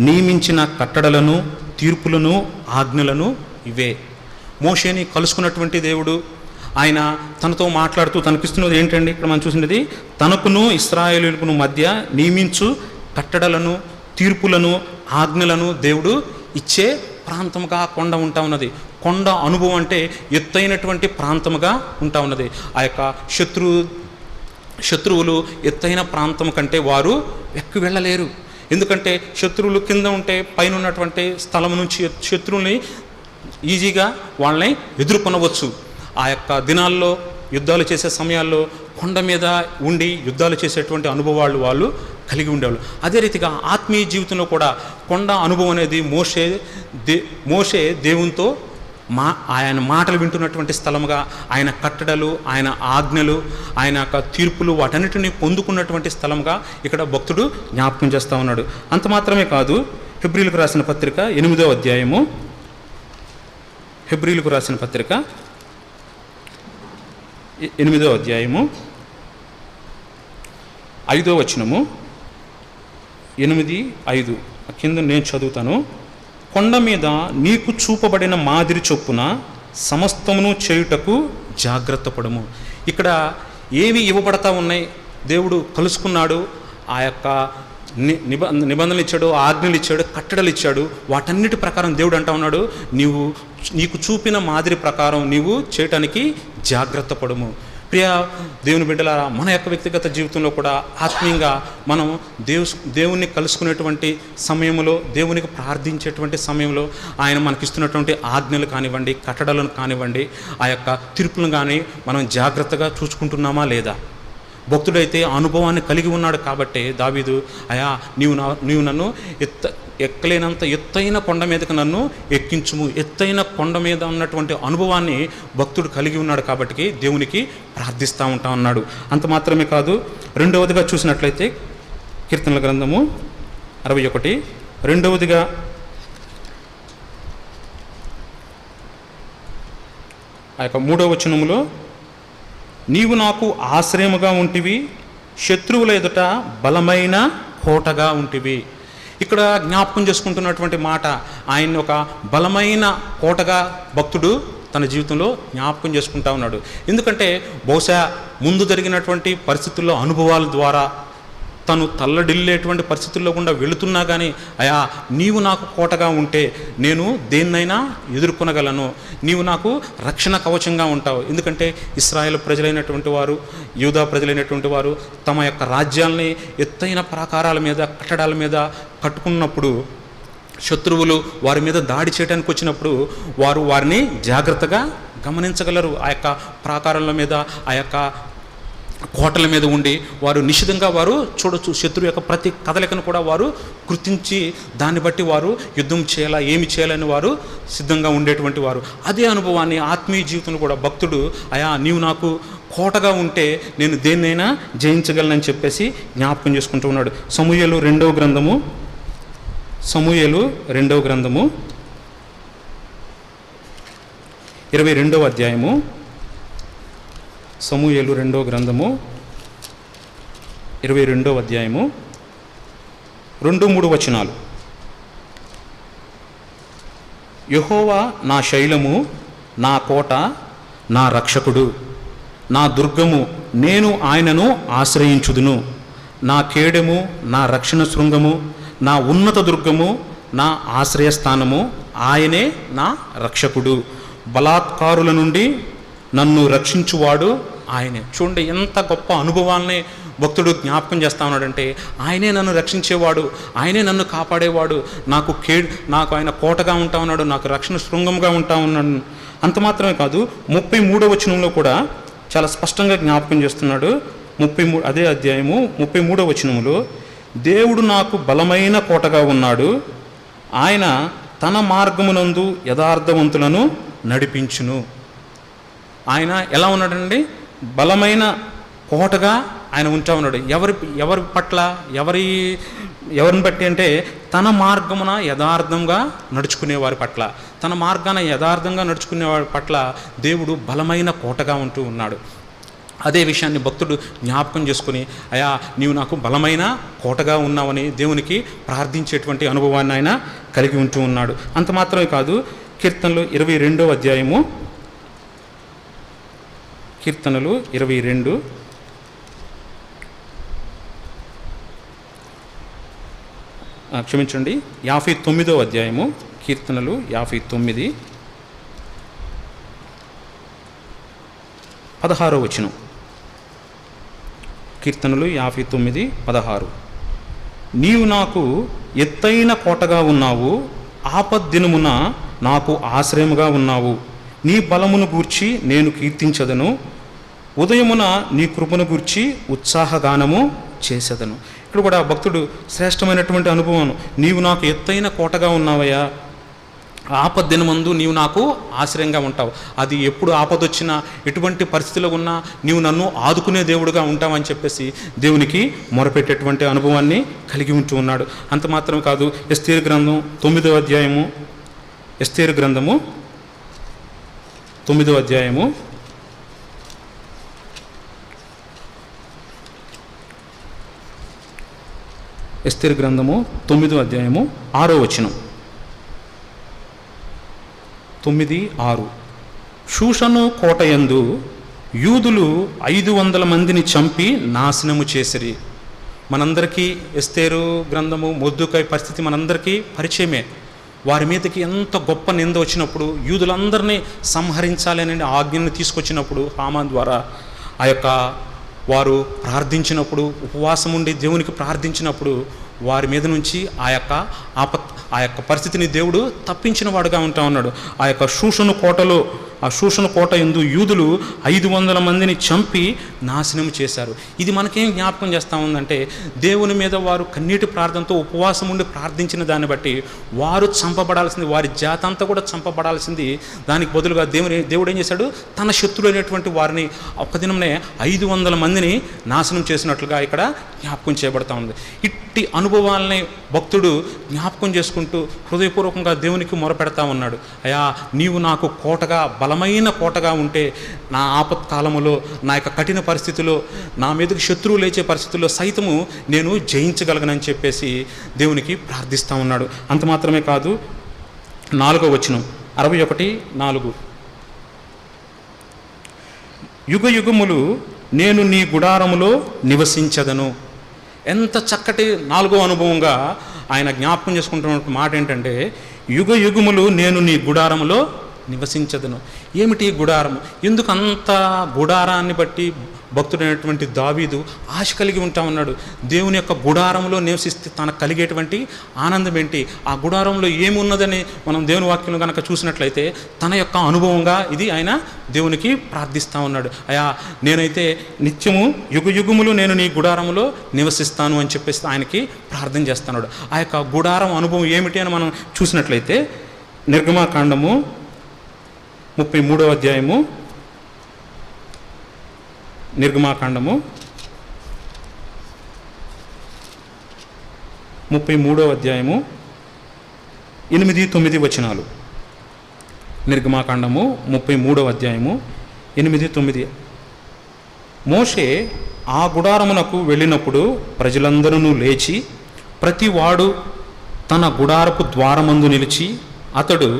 నియమించిన కట్టడలను, తీర్పులను, ఆజ్ఞలను ఇవే. మోషేని కలుసుకున్నటువంటి దేవుడు ఆయన తనతో మాట్లాడుతూ తనకిస్తున్నది ఏంటండి? ఇక్కడ మనం చూసినది తనకును ఇశ్రాయేలుకును మధ్య నియమించు కట్టడలను, తీర్పులను, ఆజ్ఞలను దేవుడు ఇచ్చే ప్రాంతముగా కొండ ఉంటా ఉన్నది. కొండ అనుభవం అంటే ఎత్తైనటువంటి ప్రాంతముగా ఉంటా ఉన్నది. ఆ యొక్క శత్రువులు ఎత్తైన ప్రాంతం కంటే వారు ఎక్కి వెళ్ళలేరు. ఎందుకంటే శత్రువులు కింద ఉంటే పైన ఉన్నటువంటి స్థలం నుంచి శత్రువుల్ని ఈజీగా వాళ్ళని ఎదుర్కొనవచ్చు. ఆ యొక్క దినాల్లో యుద్ధాలు చేసే సమయాల్లో కొండ మీద ఉండి యుద్ధాలు చేసేటువంటి అనుభవాలు వాళ్ళు కలిగి ఉండేవాళ్ళు. అదే రీతిగా ఆత్మీయ జీవితంలో కూడా కొండ అనుభవం అనేది మోషే దేవునితో ఆయన మాటలు వింటున్నటువంటి స్థలముగా, ఆయన కట్టడలు, ఆయన ఆజ్ఞలు, ఆయన యొక్క తీర్పులు వాటన్నిటిని పొందుకున్నటువంటి స్థలంగా ఇక్కడ భక్తుడు జ్ఞాపకం చేస్తూ ఉన్నాడు. అంత మాత్రమే కాదు, హెబ్రీలకు రాసిన పత్రిక 8వ అధ్యాయము, హెబ్రీలకు రాసిన పత్రిక 8వ అధ్యాయము 5వ వచనము, 8:5 కింద నేను చదువుతాను. కొండ మీద నీకు చూపబడిన మాదిరి చొప్పున సమస్తమును చేయుటకు జాగ్రత్త పడము. ఇక్కడ ఏవి ఇవ్వబడతా ఉన్నాయి? దేవుడు కలుసుకున్నాడు, ఆ యొక్క నిబంధనలు ఇచ్చాడు, ఆజ్ఞలు ఇచ్చాడు, కట్టడలు ఇచ్చాడు. వాటన్నిటి ప్రకారం దేవుడు అంటా ఉన్నాడు, నీకు చూపిన మాదిరి ప్రకారం నీవు చేయటానికి జాగ్రత్త పడము. ప్రియ దేవుని బిడ్డలారా, మన యొక్క వ్యక్తిగత జీవితంలో కూడా ఆత్మీయంగా మనం దేవుణ్ణి కలుసుకునేటువంటి సమయంలో, దేవునికి ప్రార్థించేటువంటి సమయంలో ఆయన మనకిస్తున్నటువంటి ఆజ్ఞలు కానివ్వండి, కట్టడలను కానివ్వండి, ఆ యొక్క తీర్పులను కానీ మనం జాగ్రత్తగా చూసుకుంటున్నామా లేదా? భక్తుడైతే ఆ అనుభవాన్ని కలిగి ఉన్నాడు కాబట్టి దావీదు, అయా నీవు నన్ను ఎక్కలేనంత ఎత్తైన కొండ మీదకి నన్ను ఎక్కించుము, ఎత్తైన కొండ మీద ఉన్నటువంటి అనుభవాన్ని భక్తుడు కలిగి ఉన్నాడు కాబట్టి దేవునికి ప్రార్థిస్తూ ఉంటా ఉన్నాడు. అంత మాత్రమే కాదు, రెండవదిగా చూసినట్లయితే కీర్తనల గ్రంథము 61, రెండవదిగా ఆ యొక్క 3వ వచనములో, నీవు నాకు ఆశ్రయముగా ఉంటివి, శత్రువుల ఎదుట బలమైన కోటగా ఉంటివి. ఇక్కడ జ్ఞాపకం చేసుకుంటున్నటువంటి మాట, ఆయన్ని ఒక బలమైన కోటగా భక్తుడు తన జీవితంలో జ్ఞాపకం చేసుకుంటా ఉన్నాడు. ఎందుకంటే బహుశా ముందు జరిగినటువంటి పరిస్థితుల్లో అనుభవాల ద్వారా తను తల్లడిల్లేటువంటి పరిస్థితుల్లో గుండా వెళుతున్నా కానీ, అయా నీవు నాకు కోటగా ఉంటే నేను దేన్నైనా ఎదుర్కొనగలను, నీవు నాకు రక్షణ కవచంగా ఉంటావు. ఎందుకంటే ఇశ్రాయేలు ప్రజలైనటువంటి వారు, యూదా ప్రజలైనటువంటి వారు తమ యొక్క రాజ్యాల్ని ఎత్తైన ప్రాకారాల మీద, కట్టడాల మీద కట్టుకున్నప్పుడు శత్రువులు వారి మీద దాడి చేయడానికి వచ్చినప్పుడు వారు వారిని జాగ్రత్తగా గమనించగలరు. ఆ యొక్క ప్రాకారాల మీద, ఆ యొక్క కోటల మీద ఉండి వారు నిశితంగా వారు చూడొచ్చు. శత్రువు యొక్క ప్రతి కదలికను కూడా వారు గుర్తించి దాన్ని బట్టి వారు యుద్ధం చేయాలా, ఏమి చేయాలని వారు సిద్ధంగా ఉండేటువంటి వారు. అదే అనుభవాన్ని ఆత్మీయ జీవితంలో కూడా భక్తుడు, అయా నీవు నాకు కోటగా ఉంటే నేను దేన్నైనా జయించగలనని చెప్పేసి జ్ఞాపకం చేసుకుంటూ ఉన్నాడు. సమూయేలు 2వ గ్రంథము 22వ అధ్యాయము, సమూయేలు 2వ గ్రంథము 22వ అధ్యాయము 2-3 వచనాలు. యెహోవా నా శైలము, నా కోట, నా రక్షకుడు, నా దుర్గము, నేను ఆయనను ఆశ్రయించుదును. నా కేడెము, నా రక్షణ శృంగము, నా ఉన్నత దుర్గము, నా ఆశ్రయస్థానము, ఆయనే నా రక్షకుడు. బలాత్కారుల నుండి నన్ను రక్షించువాడు ఆయనే. చూడండి ఎంత గొప్ప అనుభవాల్ని భక్తుడు జ్ఞాపకం చేస్తా ఉన్నాడంటే, ఆయనే నన్ను రక్షించేవాడు, ఆయనే నన్ను కాపాడేవాడు, నాకు ఆయన కోటగా ఉంటా ఉన్నాడు, నాకు రక్షణ శృంగంగా ఉంటా ఉన్నాడు. అంత మాత్రమే కాదు, 33వ వచనంలో కూడా చాలా స్పష్టంగా జ్ఞాపకం చేస్తున్నాడు. 33 అదే అధ్యాయము 33వ వచనములో, దేవుడు నాకు బలమైన కోటగా ఉన్నాడు, ఆయన తన మార్గమునందు యథార్థవంతులను నడిపించును. ఆయన ఎలా ఉన్నాడండి? బలమైన కోటగా ఆయన ఉంటా ఉన్నాడు. ఎవరి పట్ల, ఎవరిని బట్టి అంటే తన మార్గమున యథార్థంగా నడుచుకునే వారి పట్ల, తన మార్గాన యథార్థంగా నడుచుకునే వారి పట్ల దేవుడు బలమైన కోటగా ఉంటూ ఉన్నాడు. అదే విషయాన్ని భక్తుడు జ్ఞాపకం చేసుకుని, అయా నీవు నాకు బలమైన కోటగా ఉన్నావని దేవునికి ప్రార్థించేటువంటి అనుభవాన్ని ఆయన కలిగి ఉంటూ ఉన్నాడు. అంత మాత్రమే కాదు, కీర్తనలు 22వ అధ్యాయము, కీర్తనలు 22, క్షమించండి 59వ అధ్యాయము, కీర్తనలు 59, 16వ వచనం. కీర్తనలు 59, 16. నీవు నాకు ఎత్తైన కోటగా ఉన్నావు, ఆపద్దినమున నాకు ఆశ్రయముగా ఉన్నావు. నీ బలమును గూర్చి నేను కీర్తించదను, ఉదయమున నీ కృపను గూర్చి ఉత్సాహగానము చేసేదను. ఇక్కడ కూడా భక్తుడు శ్రేష్టమైనటువంటి అనుభవం, నీవు నాకు ఎత్తైన కోటగా ఉన్నావయ్యా, ఆపద్దినమందు నీవు నాకు ఆశ్రయంగా ఉంటావు. అది ఎప్పుడు ఆపదొచ్చినా, ఎటువంటి పరిస్థితిలో ఉన్నా నీవు నన్ను ఆదుకునే దేవుడుగా ఉంటావని చెప్పేసి దేవునికి మొరపెట్టేటువంటి అనుభవాన్ని కలిగి ఉంటూ ఉన్నాడు. అంత మాత్రం కాదు, ఎస్తేరు గ్రంథం 9వ అధ్యాయము, ఎస్తేరు గ్రంథము 9వ అధ్యాయము 9వ అధ్యాయము 6వ వచనం. 9:6. షూషను కోటయందు యూదులు 500 మందిని చంపి నాశనము చేసిరి. మనందరికీ ఎస్తేరు గ్రంథము, మొర్దెకై పరిస్థితి మనందరికీ పరిచయమే. వారి మీదకి ఎంత గొప్ప నింద వచ్చినప్పుడు, యూదులందరినీ సంహరించాలని ఆజ్ఞను తీసుకొచ్చినప్పుడు హామాన్ ద్వారా ఆ యొక్క వారు ప్రార్థించినప్పుడు, ఉపవాసం ఉండి దేవునికి ప్రార్థించినప్పుడు వారి మీద నుంచి ఆ యొక్క పరిస్థితిని దేవుడు తప్పించిన వాడుగా ఉంటా ఉన్నాడు. ఆ యొక్క షూషను కోటలో ఆ శూషణ కోట యందు యూదులు 500 మందిని చంపి నాశనం చేశారు. ఇది మనకేం జ్ఞాపకం చేస్తూ ఉందంటే, దేవుని మీద వారు కన్నీటి ప్రార్థనతో ఉపవాసం ఉండి ప్రార్థించిన దాన్ని బట్టి వారు చంపబడాల్సింది, వారి జాతి అంతా కూడా చంపబడాల్సింది. దానికి బదులుగా దేవుడు ఏం చేశాడు, తన శత్రులైనటువంటి వారిని ఒక్క దినంనే 500 మందిని నాశనం చేసినట్లుగా ఇక్కడ జ్ఞాపకం చేయబడతా ఉంది. ఇట్టి అనుభవాలని భక్తుడు జ్ఞాపకం చేసుకుంటూ హృదయపూర్వకంగా దేవునికి మొరపెడతా ఉన్నాడు. అయ్యా, నీవు నాకు కోటగా, బలమైన కోటగా ఉంటే నా ఆపత్కాలములో, నా యొక్క కఠిన పరిస్థితిలో, నా మీదకి శత్రువు లేచే పరిస్థితుల్లో సైతము నేను జయించగలగనని చెప్పేసి దేవునికి ప్రార్థిస్తూ ఉన్నాడు. అంత మాత్రమే కాదు, 4వ వచనం 61:4 యుగ యుగములు నేను నీ గుడారములో నివసించదను. ఎంత చక్కటి 4వ అనుభవంగా ఆయన జ్ఞాపకం చేసుకుంటున్న మాట ఏంటంటే, యుగ యుగములు నేను నీ గుడారములో నివసించదను. ఏమిటి గుడారం? ఎందుకు అంత గుడారాన్ని బట్టి భక్తుడైనటువంటి దావీదు ఆశ కలిగి ఉంటా ఉన్నాడు? దేవుని యొక్క గుడారంలో నివసిస్తే తనకు కలిగేటువంటి ఆనందం ఏంటి, ఆ గుడారంలో ఏమున్నదని మనం దేవుని వాక్యంలో కనుక చూసినట్లయితే తన యొక్క అనుభవంగా ఇది ఆయన దేవునికి ప్రార్థిస్తూ ఉన్నాడు. అయ్యా, నేనైతే నిత్యము యుగ యుగములు నేను నీ గుడారంలో నివసిస్తాను అని చెప్పేసి ఆయనకి ప్రార్థన చేస్తున్నాడు. ఆ యొక్క గుడారం అనుభవం ఏమిటి అని మనం చూసినట్లయితే నిర్గమాకాండము 33వ అధ్యాయము, నిర్గమాకాండము 33వ అధ్యాయము 8-9 వచనాలు. నిర్గమాకాండము 33వ అధ్యాయము 8-9. మోషే ఆ గుడారమునకు వెళ్ళినప్పుడు ప్రజలందరూ లేచి ప్రతివాడు తన గుడారపు ద్వారమందు నిలిచి అతడు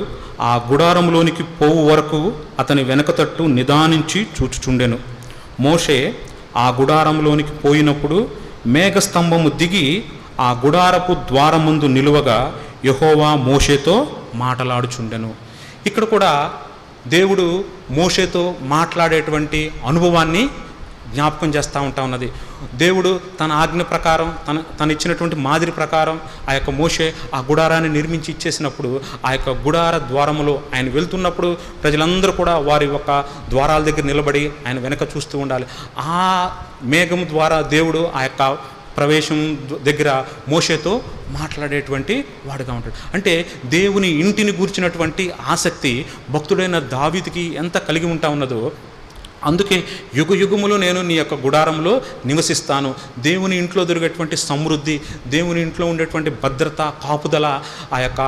ఆ గుడారములోనికి పోవు వరకు అతని వెనక తట్టు నిదానించి చూచుచుండెను. మోషే ఆ గుడారంలోనికి పోయినప్పుడు మేఘస్తంభము దిగి ఆ గుడారపు ద్వారముందు నిలువగా యెహోవా మోషేతో మాటలాడుచుండెను. ఇక్కడ కూడా దేవుడు మోషేతో మాట్లాడేటువంటి అనుభవాన్ని జ్ఞాపకం చేస్తూ ఉన్నది. దేవుడు తన ఆజ్ఞ ప్రకారం, తను ఇచ్చినటువంటి మాదిరి ప్రకారం ఆ యొక్క మోషే ఆ గుడారాన్ని నిర్మించి ఇచ్చేసినప్పుడు ఆ యొక్క గుడార ద్వారములో ఆయన వెళ్తున్నప్పుడు ప్రజలందరూ కూడా వారి యొక్క ద్వారాల దగ్గర నిలబడి ఆయన వెనక చూస్తూ ఉండాలి. ఆ మేఘం ద్వారా దేవుడు ఆ యొక్క ప్రవేశం దగ్గర మోషేతో మాట్లాడేటువంటి వాడుగా ఉంటాడు. అంటే దేవుని ఇంటిని గూర్చినటువంటి ఆసక్తి భక్తుడైన దావీదుకి ఎంత కలిగి ఉంటా ఉన్నదో, అందుకే యుగ యుగములో నేను నీ యొక్క గుడారంలో నివసిస్తాను. దేవుని ఇంట్లో దొరికేటువంటి సమృద్ధి, దేవుని ఇంట్లో ఉండేటువంటి భద్రత, కాపుదల ఆ యొక్క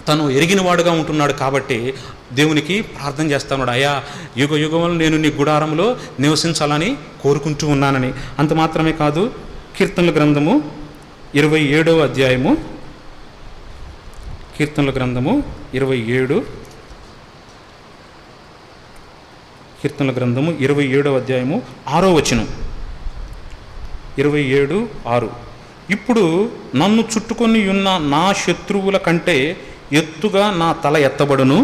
తను ఎరిగినవాడుగా ఉంటున్నాడు. కాబట్టి దేవునికి ప్రార్థన చేస్తున్నాడు, అయ్యా యుగ యుగములు నేను నీ గుడారంలో నివసించాలని కోరుకుంటూ ఉన్నానని. అంత మాత్రమే కాదు, కీర్తనల గ్రంథము 27వ అధ్యాయము, కీర్తనల గ్రంథము 27, కీర్తనల గ్రంథము 27వ అధ్యాయము 6వ వచనం, 27:6 ఇప్పుడు నన్ను చుట్టుకొని ఉన్న నా శత్రువుల కంటే ఎత్తుగా నా తల ఎత్తబడును.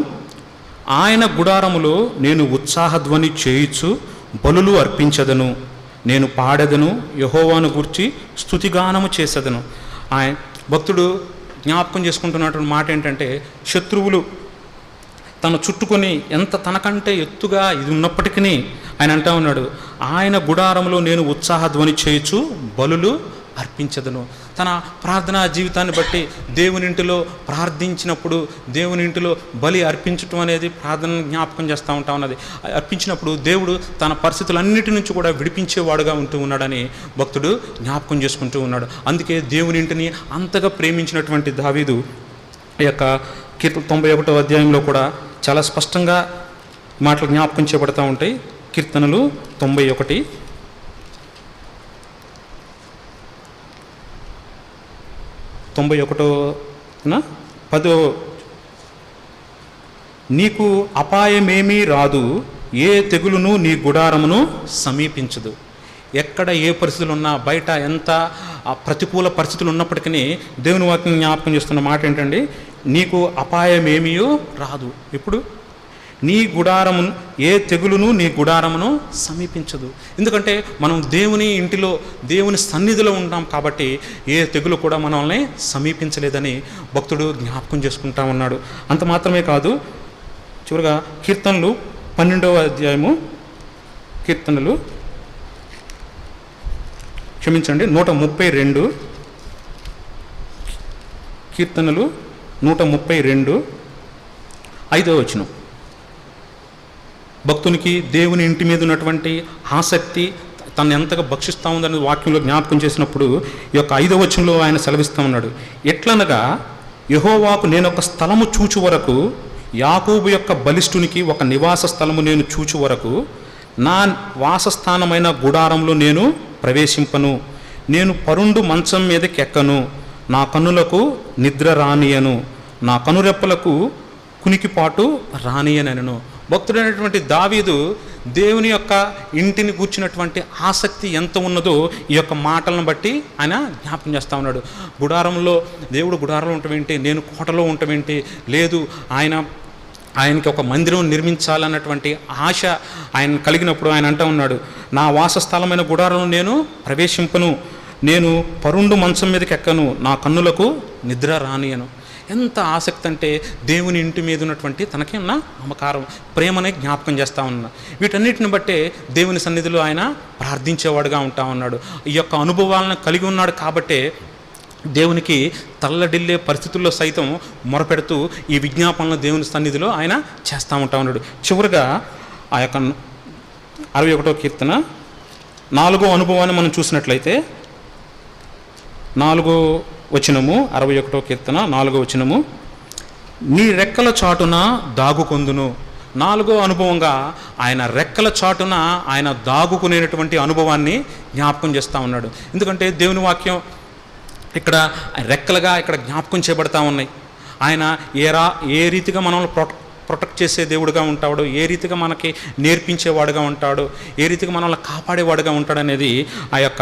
ఆయన గుడారములో నేను ఉత్సాహధ్వని చేయుచు బలులు అర్పించదను. నేను పాడెదను, యెహోవాను గూర్చి స్తుతిగానము చేసేదను. ఆయన భక్తుడు జ్ఞాపకం చేసుకుంటున్నటువంటి మాట ఏంటంటే, శత్రువులు తను చుట్టుకొని ఎంత తనకంటే ఎత్తుగా ఇది ఉన్నప్పటికీ ఆయన అంటా ఉన్నాడు, ఆయన గుడారంలో నేను ఉత్సాహధ్వని చేయుచు బలులు అర్పించదను. తన ప్రార్థనా జీవితాన్ని బట్టి దేవుని ఇంటిలో ప్రార్థించినప్పుడు, దేవుని ఇంటిలో బలి అర్పించటం అనేది ప్రార్థన జ్ఞాపకం చేస్తూ ఉంటా ఉన్నది. అర్పించినప్పుడు దేవుడు తన పరిస్థితులన్నిటి నుంచి కూడా విడిపించేవాడుగా ఉంటూ ఉన్నాడని భక్తుడు జ్ఞాపకం చేసుకుంటూ ఉన్నాడు. అందుకే దేవుని ఇంటిని అంతగా ప్రేమించినటువంటి దావీదు ఈ యొక్క 91వ అధ్యాయంలో కూడా చాలా స్పష్టంగా మాటలు జ్ఞాపకం చేయబడతా ఉంటాయి. కీర్తనలు 91, 10 నీకు అపాయమేమీ రాదు, ఏ తెగులును నీ గుడారమును సమీపించదు. ఎక్కడ ఏ పరిస్థితులు ఉన్నా, బయట ఎంత ప్రతికూల పరిస్థితులు ఉన్నప్పటికీ దేవుని వాక్యం జ్ఞాపకం చేస్తున్న మాట ఏంటండి, నీకు అపాయమేమీయో రాదు. ఇప్పుడు నీ గుడారము, ఏ తెగులును నీ గుడారమును సమీపించదు. ఎందుకంటే మనం దేవుని ఇంటిలో, దేవుని సన్నిధిలో ఉంటాం కాబట్టి ఏ తెగులు కూడా మనల్ని సమీపించలేదని భక్తుడు జ్ఞాపకం చేసుకుంటా ఉన్నాడు. అంత మాత్రమే కాదు, చివరిగా కీర్తనలు 12వ అధ్యాయము, కీర్తనలు క్షమించండి 132, కీర్తనలు 132 5వ వచనం. భక్తునికి దేవుని ఇంటి మీద ఉన్నటువంటి ఆసక్తి తను ఎంతగా భక్షిస్తూ ఉందని వాక్యంలో జ్ఞాపకం చేసినప్పుడు ఈ యొక్క 5వ వచనంలో ఆయన సెలవిస్తూ ఉన్నాడు. ఎట్లనగా యెహోవాకు నేను ఒక స్థలము చూచు వరకు, యాకోబు యొక్క బలిష్ఠునికి ఒక నివాస స్థలము నేను చూచు వరకు నా వాసస్థానమైన గుడారంలో నేను ప్రవేశింపను. నేను పరుండు మంచం మీదకెక్కను, నా కన్నులకు నిద్ర రానియను, నా కనురెప్పలకు కునికిపాటు రానియనను. భక్తుడైనటువంటి దావీదు దేవుని యొక్క ఇంటిని కూర్చున్నటువంటి ఆసక్తి ఎంత ఉన్నదో ఈ యొక్క మాటలను బట్టి ఆయన జ్ఞాపకం చేస్తూ ఉన్నాడు. గుడారంలో దేవుడు గుడారంలో ఉండటమేంటి, నేను కోటలో ఉండటమేంటి, లేదు ఆయనకి ఒక మందిరం నిర్మించాలన్నటువంటి ఆశ ఆయన కలిగినప్పుడు ఆయన అంటూ ఉన్నాడు, నా వాసస్థలమైన గుడారంలో నేను ప్రవేశింపను, నేను పరుండు మంచం మీదకి ఎక్కను, నా కన్నులకు నిద్ర రానియను. ఎంత ఆసక్తి అంటే దేవుని ఇంటి మీద ఉన్నటువంటి తనకి ఉన్న మమకారం, ప్రేమనే జ్ఞాపకం చేస్తూ ఉన్నా. వీటన్నిటిని బట్టే దేవుని సన్నిధిలో ఆయన ప్రార్థించేవాడుగా ఉంటా ఉన్నాడు. ఈ యొక్క అనుభవాలను కలిగి ఉన్నాడు కాబట్టే దేవునికి తల్లడిల్లే పరిస్థితుల్లో సైతం మొరపెడుతూ ఈ విజ్ఞాపనలు దేవుని సన్నిధిలో ఆయన చేస్తూ ఉంటా ఉన్నాడు. చివరిగా ఆ యొక్క 61వ కీర్తన 4వ అనుభవాన్ని మనం చూసినట్లయితే 4వ వచనము, 61వ కీర్తన 4వ వచనము, నీ రెక్కల చాటున దాగుకొందును. 4వ అనుభవంగా ఆయన రెక్కల చాటున ఆయన దాగుకునేటువంటి అనుభవాన్ని జ్ఞాపకం చేస్తూ ఉన్నాడు. ఎందుకంటే దేవుని వాక్యం ఇక్కడ రెక్కలుగా ఇక్కడ జ్ఞాపకం చేయబడతా ఉన్నాయి. ఆయన ఏ రీతిగా మనల్ని ప్రొటెక్ట్ చేసే దేవుడుగా ఉంటాడు, ఏ రీతిగా మనకి నేర్పించేవాడుగా ఉంటాడు, ఏ రీతిగా మనల్ని కాపాడేవాడుగా ఉంటాడు అనేది ఆ యొక్క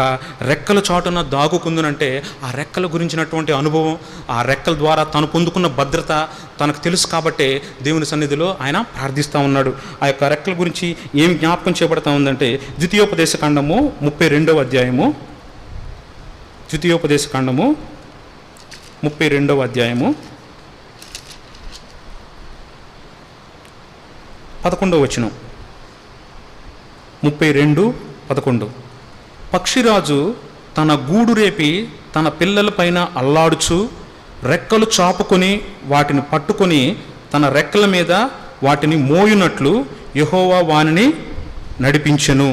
రెక్కల చాటున దాగుకుందునంటే ఆ రెక్కల గురించినటువంటి అనుభవం, ఆ రెక్కల ద్వారా తను పొందుకున్న భద్రత తనకు తెలుసు కాబట్టే దేవుని సన్నిధిలో ఆయన ప్రార్థిస్తూ ఉన్నాడు. ఆ యొక్క రెక్కల గురించి ఏం జ్ఞాపకం చేయబడతా ఉందంటే ద్వితీయోపదేశకాండము 32వ అధ్యాయము, ద్వితీయోపదేశకాండము 32వ అధ్యాయము 11వ వచనం, 32:11. పక్షిరాజు తన గూడు రేపి తన పిల్లల పైన అల్లాడుచు రెక్కలు చాపుకొని వాటిని పట్టుకొని తన రెక్కల మీద వాటిని మోయునట్లు యెహోవా వానిని నడిపించెను.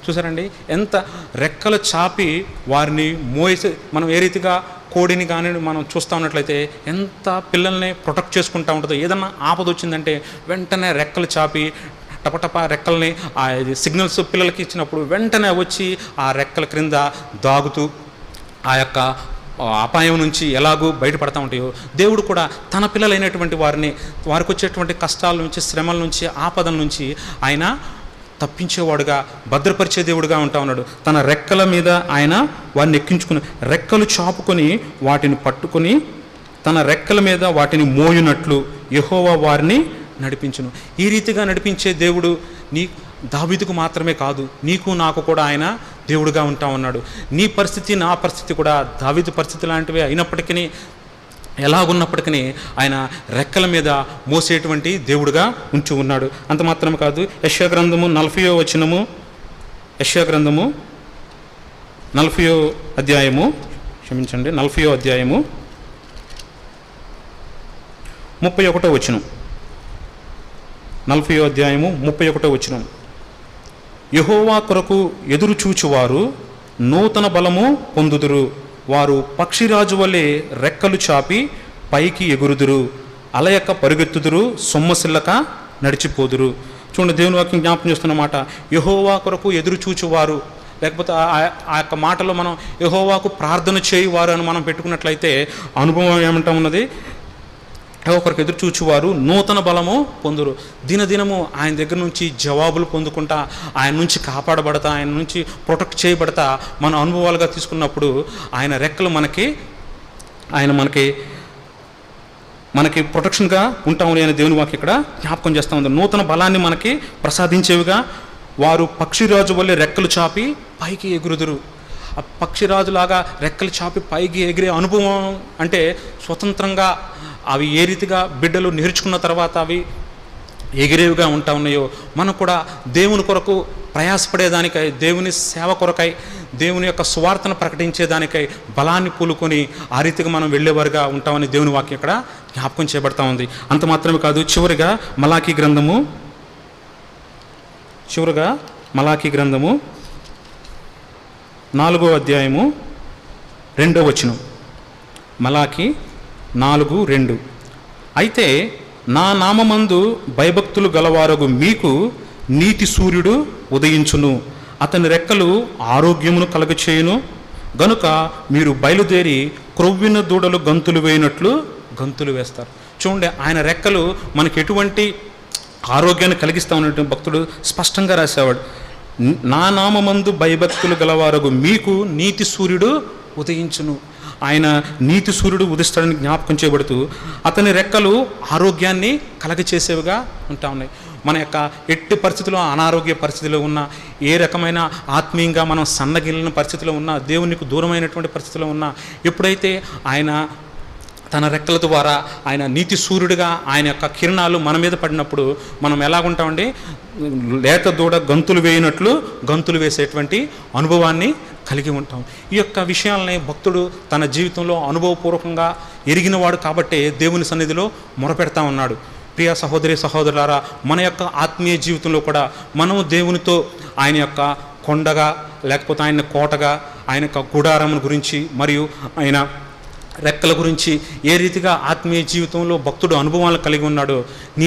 చూసారండి, ఎంత రెక్కలు చాపి వారిని మోసే, మనం ఏ రీతిగా కోడిని కానీ మనం చూస్తూ ఉన్నట్లయితే ఎంత పిల్లల్ని ప్రొటెక్ట్ చేసుకుంటూ ఉంటుందో. ఏదన్నా ఆపద వచ్చిందంటే వెంటనే రెక్కలు చాపి టపటప రెక్కల్ని ఆ సిగ్నల్స్ పిల్లలకి ఇచ్చినప్పుడు వెంటనే వచ్చి ఆ రెక్కల క్రింద దాగుతూ ఆ యొక్క అపాయం నుంచి ఎలాగూ బయటపడతా ఉంటాయో దేవుడు కూడా తన పిల్లలైనటువంటి వారికి వచ్చేటువంటి కష్టాల నుంచి, శ్రమల నుంచి, ఆపదల నుంచి ఆయన తప్పించేవాడుగా, భద్రపరిచే దేవుడుగా ఉంటా ఉన్నాడు. తన రెక్కల మీద ఆయన వారిని ఎక్కించుకుని రెక్కలు చాపుకొని వాటిని పట్టుకొని తన రెక్కల మీద వాటిని మోయునట్లు యెహోవా వారిని నడిపించును. ఈ రీతిగా నడిపించే దేవుడు దావీదుకు మాత్రమే కాదు, నీకు నాకు కూడా ఆయన దేవుడుగా ఉంటా ఉన్నాడు. నీ పరిస్థితి, నా పరిస్థితి కూడా దావీదు పరిస్థితి లాంటివే అయినప్పటికీ, ఎలాగున్నప్పటికీ ఆయన రెక్కల మీద మోసేటువంటి దేవుడుగా ఉంచి ఉన్నాడు. అంత మాత్రమే కాదు, యెషయా గ్రంథము 40వ వచనము, యెషయా గ్రంథము 40వ అధ్యాయము 40వ అధ్యాయము 31వ వచనం, 40వ అధ్యాయము 31వ వచనం. యెహోవా కొరకు ఎదురు చూచువారు నూతన బలము పొందుదురు, వారు పక్షిరాజు వలె రెక్కలు చాపి పైకి ఎగురుదురు, అలయక పరుగెత్తుదురు, సొమ్మసిల్లక నడిచిపోదురు. చూడండి, దేవుని వాక్యం జ్ఞాపకం చేస్తున్నమాట. యెహోవా కొరకు ఎదురు చూచువారు, లేకపోతే ఆ యొక్క మాటలో మనం యెహోవాకు ప్రార్థన చేయువారు అని మనం పెట్టుకున్నట్లయితే అనుభవం ఏమంటా ఉన్నది, ఒకరికి ఎదురు చూచువారు నూతన బలము పొందురు. దినదినము ఆయన దగ్గర నుంచి జవాబులు పొందుకుంటా, ఆయన నుంచి కాపాడబడతా, ఆయన నుంచి ప్రొటెక్ట్ చేయబడతా మన అనుభవాలుగా తీసుకున్నప్పుడు ఆయన రెక్కలు మనకి ప్రొటెక్షన్గా ఉంటామని ఆయన దేవుని వాక్యం ఇక్కడ జ్ఞాపకం చేస్తూ ఉంది. నూతన బలాన్ని మనకి ప్రసాదించేవిగా వారు పక్షిరాజు వల్లే రెక్కలు చాపి పైకి ఎగురుదురు. ఆ పక్షిరాజులాగా రెక్కలు చాపి పైకి ఎగిరే అనుభవం అంటే స్వతంత్రంగా అవి ఏ రీతిగా బిడ్డలు నేర్చుకున్న తర్వాత అవి ఎగిరేవిగా ఉంటా ఉన్నాయో మనం కూడా దేవుని కొరకు ప్రయాసపడేదానికై, దేవుని సేవ కొరకై, దేవుని యొక్క సువార్తను ప్రకటించేదానికై బలాన్ని పూలుకొని ఆ రీతిగా మనం వెళ్ళేవారుగా ఉంటామని దేవుని వాక్యం ఇక్కడ జ్ఞాపకం చేయబడతా ఉంది. అంత మాత్రమే కాదు, చివరిగా మలాకీ గ్రంథము 4వ అధ్యాయము 2వ వచనం. మలాకీ 4:2. అయితే నా నామమందు భయభక్తులు గలవారగు మీకు నీతి సూర్యుడు ఉదయించును, అతని రెక్కలు ఆరోగ్యమును కలుగచేయును, గనుక మీరు బయలుదేరి క్రొవ్విన దూడలు గంతులు వేయినట్లు గంతులు వేస్తారు. చూడండి, ఆయన రెక్కలు మనకి ఎటువంటి ఆరోగ్యాన్ని కలిగిస్తా ఉన్నట్టు భక్తుడు స్పష్టంగా రాసేవాడు. నా నామమందు భయభక్తులు గలవారగు మీకు నీతి సూర్యుడు ఉదయించును. ఆయన నీతి సూర్యుడు ఉదిస్తాడని జ్ఞాపకం చేయబడుతూ అతని రెక్కలు ఆరోగ్యాన్ని కలగచేసేవిగా ఉంటా ఉన్నాయి. మన యొక్క ఎట్టి పరిస్థితుల్లో, అనారోగ్య పరిస్థితిలో ఉన్న, ఏ రకమైన ఆత్మీయంగా మనం సన్నగిలిన పరిస్థితిలో ఉన్నా, దేవునికి దూరమైనటువంటి పరిస్థితిలో ఉన్నా, ఎప్పుడైతే ఆయన తన రెక్కల ద్వారా, ఆయన నీతి సూర్యుడిగా ఆయన యొక్క కిరణాలు మన మీద పడినప్పుడు మనం ఎలాగుంటామండి, లేత దూడ గంతులు వేయినట్లు గంతులు వేసేటువంటి అనుభవాన్ని కలిగి ఉంటాం. ఈ యొక్క విషయాలని భక్తుడు తన జీవితంలో అనుభవపూర్వకంగా ఎరిగినవాడు కాబట్టే దేవుని సన్నిధిలో మొరపెడతా ఉన్నాడు. ప్రియ సహోదరి సహోదరులారా, మన యొక్క ఆత్మీయ జీవితంలో కూడా మనము దేవునితో ఆయన యొక్క కొండగా, లేకపోతే ఆయన కోటగా, ఆయన యొక్క గుడారం గురించి మరియు ఆయన రెక్కల గురించి ఏ రీతిగా ఆత్మీయ జీవితంలో భక్తుడు అనుభవాలను కలిగి ఉన్నాడో,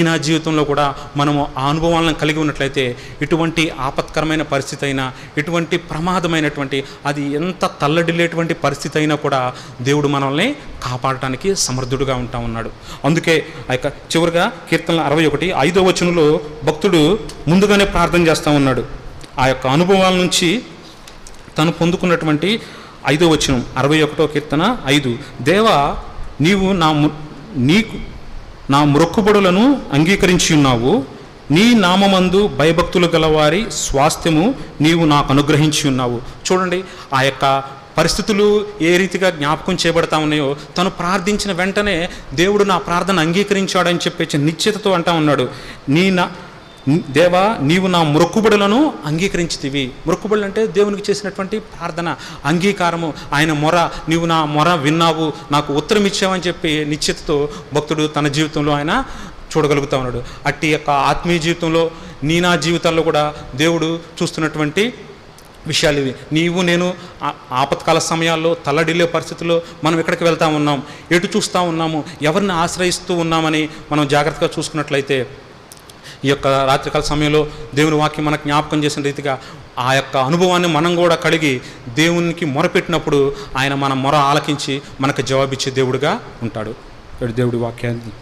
నా జీవితంలో కూడా మనము ఆ అనుభవాలను కలిగి ఉన్నట్లయితే ఎటువంటి ఆపత్కరమైన పరిస్థితి అయినా, ఎటువంటి ప్రమాదమైనటువంటి, అది ఎంత తల్లడిల్లేటువంటి పరిస్థితి అయినా కూడా దేవుడు మనల్ని కాపాడటానికి సమర్థుడుగా ఉంటా ఉన్నాడు. అందుకే ఆ యొక్క చివరిగా కీర్తనల 61:5వ వచనంలో భక్తుడు ముందుగానే ప్రార్థన చేస్తూ ఉన్నాడు. ఆ యొక్క అనుభవాల నుంచి తను పొందుకున్నటువంటి 5వ వచనం, 61వ కీర్తన 5. దేవా, నీవు నీకు నా మొక్కుబడులను అంగీకరించి ఉన్నావు, నీ నామమందు భయభక్తులు గలవారి స్వాస్థ్యము నీవు నాకు అనుగ్రహించి ఉన్నావు. చూడండి, ఆ యొక్క పరిస్థితులు ఏ రీతిగా జ్ఞాపకం చేయబడతా ఉన్నాయో, తను ప్రార్థించిన వెంటనే దేవుడు నా ప్రార్థన అంగీకరించాడని చెప్పేసి నిశ్చితతో అంటా ఉన్నాడు. దేవా, నీవు నా మొక్కుబడులను అంగీకరించితివి. మొక్కుబడులు అంటే దేవునికి చేసినటువంటి ప్రార్థన, అంగీకారము. ఆయన మొర, నీవు నా మొర విన్నావు, నాకు ఉత్తరం ఇచ్చావని చెప్పి నిశ్చితతో భక్తుడు తన జీవితంలో ఆయన చూడగలుగుతా ఉన్నాడు. అట్టి యొక్క ఆత్మీయ జీవితంలో, నా జీవితాల్లో కూడా దేవుడు చూస్తున్నటువంటి విషయాలు ఇవి. నీవు నేను ఆపత్కాల సమయాల్లో, తల్లడిల్లే పరిస్థితుల్లో మనం ఎక్కడికి వెళ్తూ ఉన్నాం, ఎటు చూస్తూ ఉన్నాము, ఎవరిని ఆశ్రయిస్తూ ఉన్నామని మనం జాగ్రత్తగా చూసుకున్నట్లయితే, ఈ యొక్క రాత్రికాల సమయంలో దేవుని వాక్యం మనకు జ్ఞాపకం చేసిన రీతిగా ఆ యొక్క అనుభవాన్ని మనం కూడా కలిగి దేవునికి మొరపెట్టినప్పుడు ఆయన మన మొర ఆలకించి మనకు జవాబిచ్చే దేవుడిగా ఉంటాడు. దేవుడి వాక్యాన్ని